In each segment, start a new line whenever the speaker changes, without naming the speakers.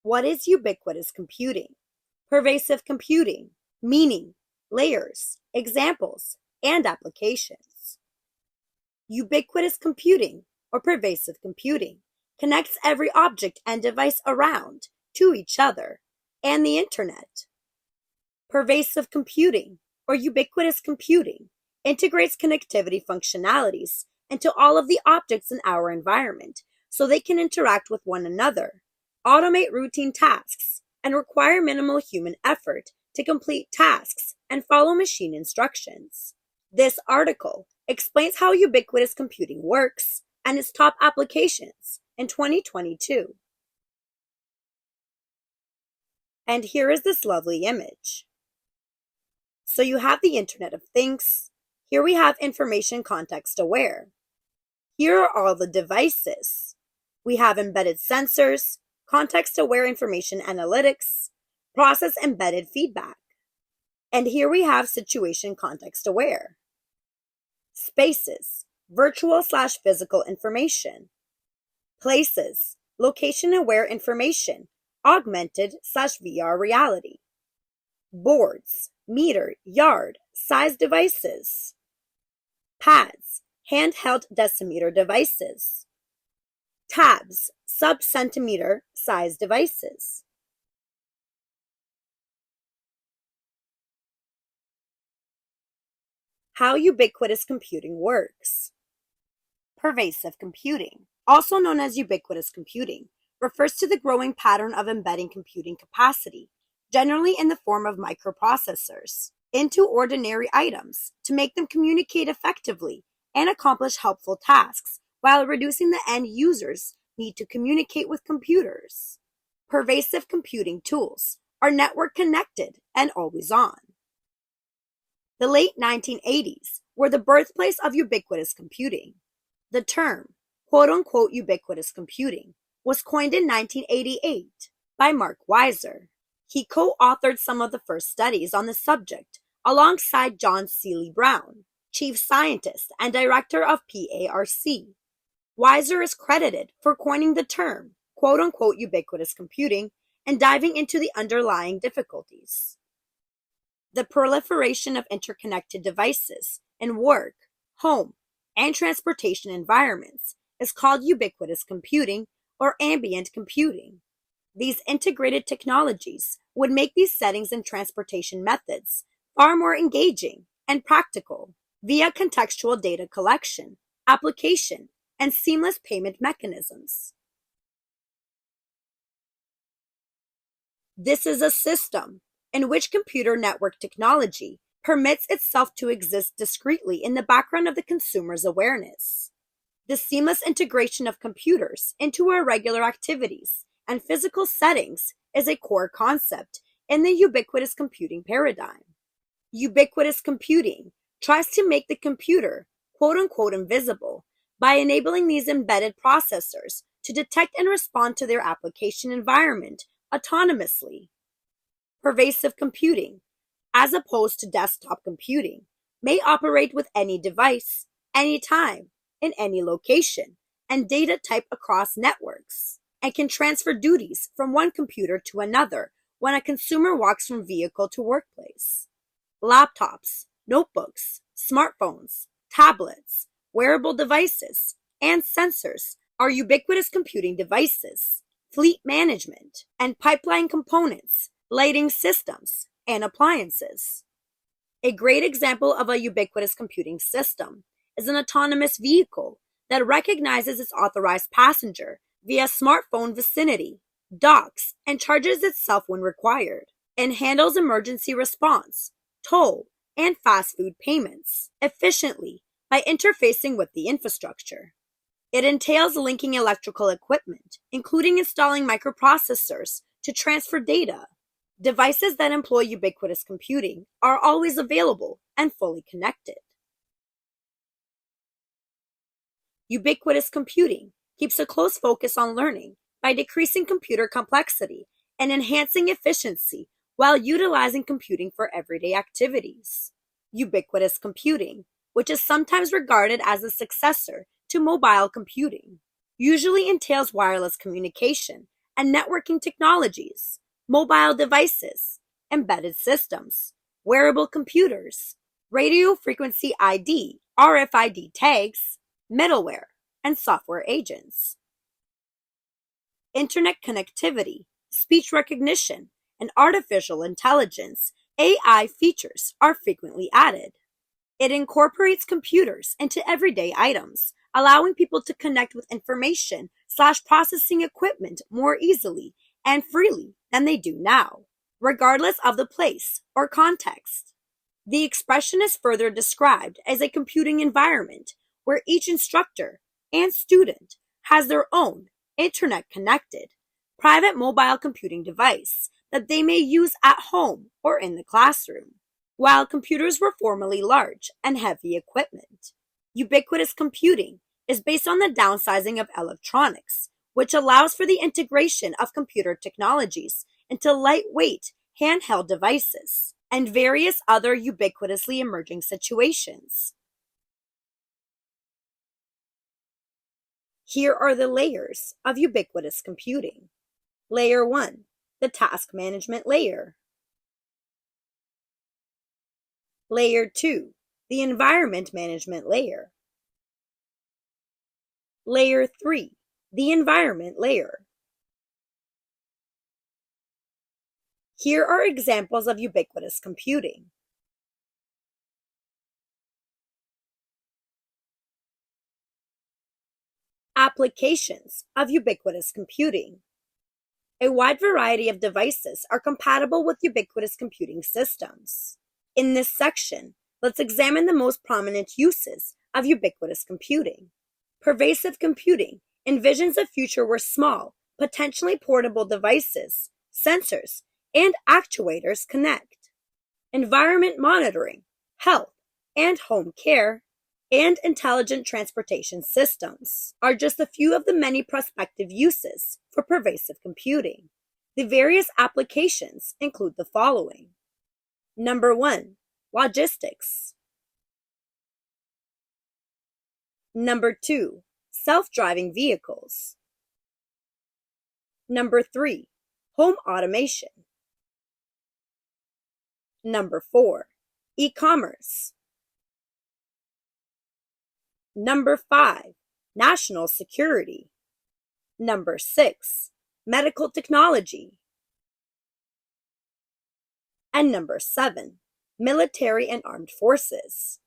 What is ubiquitous computing? Pervasive computing, meaning, layers, examples, and applications. Ubiquitous computing, or pervasive computing, connects every object and device around to each other and the Internet. Pervasive computing, or ubiquitous computing, integrates connectivity functionalities into all of the objects in our environment so they can interact with one another, automate routine tasks, and require minimal human effort to complete tasks and follow machine instructions. This article explains how ubiquitous computing works and its top applications in 2022. And here is this lovely image. So you have the Internet of Things. Here we have information context aware. Here are all the devices. We have embedded sensors, context-aware information analytics, process embedded feedback. And here we have situation context-aware. Spaces, virtual/physical information. Places, location-aware information, augmented/VR reality. Boards, meter, yard, size devices. Pads, handheld decimeter devices. Tabs, sub-centimeter size devices. How ubiquitous computing works. Pervasive computing, also known as ubiquitous computing, refers to the growing pattern of embedding computing capacity, generally in the form of microprocessors, into ordinary items to make them communicate effectively and accomplish helpful tasks while reducing the end user's need to communicate with computers. Pervasive computing tools are network connected and always on. The late 1980s were the birthplace of ubiquitous computing. The term, quote-unquote ubiquitous computing, was coined in 1988 by Mark Weiser. He co-authored some of the first studies on the subject alongside John Seely Brown, chief scientist and director of PARC. Weiser is credited for coining the term, quote-unquote ubiquitous computing, and diving into the underlying difficulties. The proliferation of interconnected devices in work, home, and transportation environments is called ubiquitous computing or ambient computing. These integrated technologies would make these settings and transportation methods far more engaging and practical via contextual data collection, application, and seamless payment mechanisms. This is a system in which computer network technology permits itself to exist discretely in the background of the consumer's awareness. The seamless integration of computers into our regular activities and physical settings is a core concept in the ubiquitous computing paradigm. Ubiquitous computing tries to make the computer quote-unquote invisible by enabling these embedded processors to detect and respond to their application environment autonomously. Pervasive computing, as opposed to desktop computing, may operate with any device, anytime, in any location, and data type across networks, and can transfer duties from one computer to another when a consumer walks from vehicle to workplace. Laptops, notebooks, smartphones, tablets, wearable devices, and sensors are ubiquitous computing devices, fleet management, and pipeline components, lighting systems, and appliances. A great example of a ubiquitous computing system is an autonomous vehicle that recognizes its authorized passenger via smartphone vicinity, docks, and charges itself when required, and handles emergency response, toll, and fast food payments efficiently by interfacing with the infrastructure. It entails linking electrical equipment, including installing microprocessors to transfer data. Devices that employ ubiquitous computing are always available and fully connected. Ubiquitous computing keeps a close focus on learning by decreasing computer complexity and enhancing efficiency while utilizing computing for everyday activities. Ubiquitous computing, which is sometimes regarded as a successor to mobile computing, usually entails wireless communication and networking technologies, mobile devices, embedded systems, wearable computers, radio frequency ID, RFID tags, middleware, and software agents. Internet connectivity, speech recognition, and artificial intelligence (AI) features are frequently added. It incorporates computers into everyday items, allowing people to connect with information/processing equipment more easily and freely than they do now, regardless of the place or context. The expression is further described as a computing environment where each instructor and student has their own internet-connected, private mobile computing device that they may use at home or in the classroom. While computers were formerly large and heavy equipment, ubiquitous computing is based on the downsizing of electronics, which allows for the integration of computer technologies into lightweight, handheld devices and various other ubiquitously emerging situations. Here are the layers of ubiquitous computing. Layer 1, the task management layer. Layer 2, the environment management layer. Layer 3, the environment layer. Here are examples of ubiquitous computing. Applications of ubiquitous computing. A wide variety of devices are compatible with ubiquitous computing systems. In this section, let's examine the most prominent uses of ubiquitous computing. Pervasive computing envisions a future where small, potentially portable devices, sensors, and actuators connect. Environment monitoring, health, and home care, and intelligent transportation systems are just a few of the many prospective uses for pervasive computing. The various applications include the following. Number 1, logistics. Number 2, self-driving vehicles. Number 3, home automation. Number 4, e-commerce. Number 5, national security. Number 6, medical technology. And number 7, military and armed forces.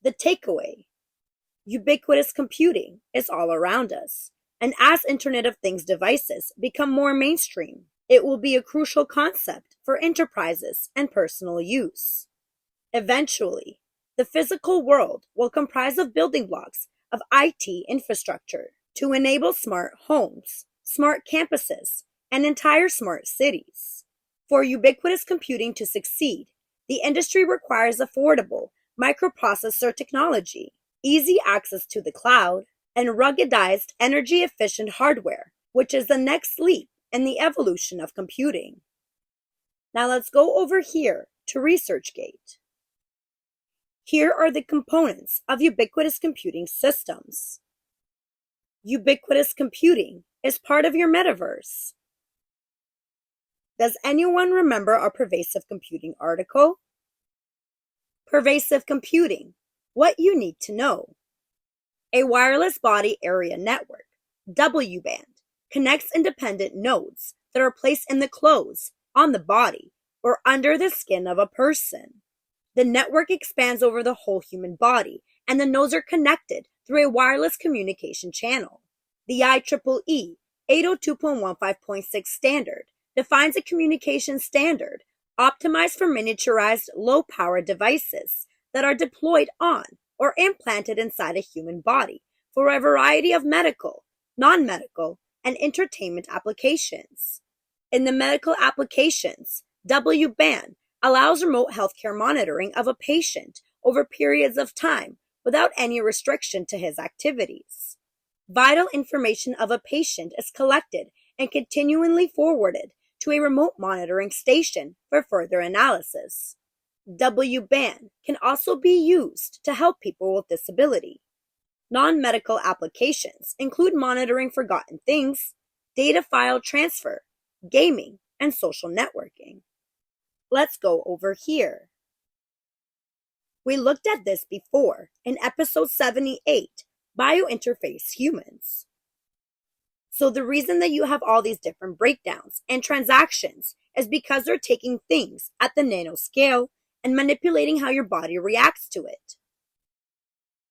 The takeaway: ubiquitous computing is all around us, and as Internet of Things devices become more mainstream, it will be a crucial concept for enterprises and personal use. Eventually, the physical world will comprise of building blocks of IT infrastructure to enable smart homes, smart campuses, and entire smart cities. For ubiquitous computing to succeed, the industry requires affordable microprocessor technology, easy access to the cloud, and ruggedized energy-efficient hardware, which is the next leap in the evolution of computing. Now let's go over here to ResearchGate. Here are the components of ubiquitous computing systems. Ubiquitous computing is part of your metaverse. Does anyone remember our pervasive computing article? Pervasive computing, what you need to know. A wireless body area network, W-band, connects independent nodes that are placed in the clothes, on the body, or under the skin of a person. The network expands over the whole human body, and the nodes are connected through a wireless communication channel. The IEEE 802.15.6 standard defines a communication standard optimized for miniaturized low-power devices that are deployed on or implanted inside a human body for a variety of medical, non-medical, and entertainment applications. In the medical applications, W-band allows remote healthcare monitoring of a patient over periods of time without any restriction to his activities. Vital information of a patient is collected and continually forwarded to a remote monitoring station for further analysis. W-band can also be used to help people with disability. Non-medical applications include monitoring forgotten things, data file transfer, gaming, and social networking. Let's go over here. We looked at this before in episode 78, Biointerface Humans. So the reason that you have all these different breakdowns and transactions is because they're taking things at the nanoscale and manipulating how your body reacts to it.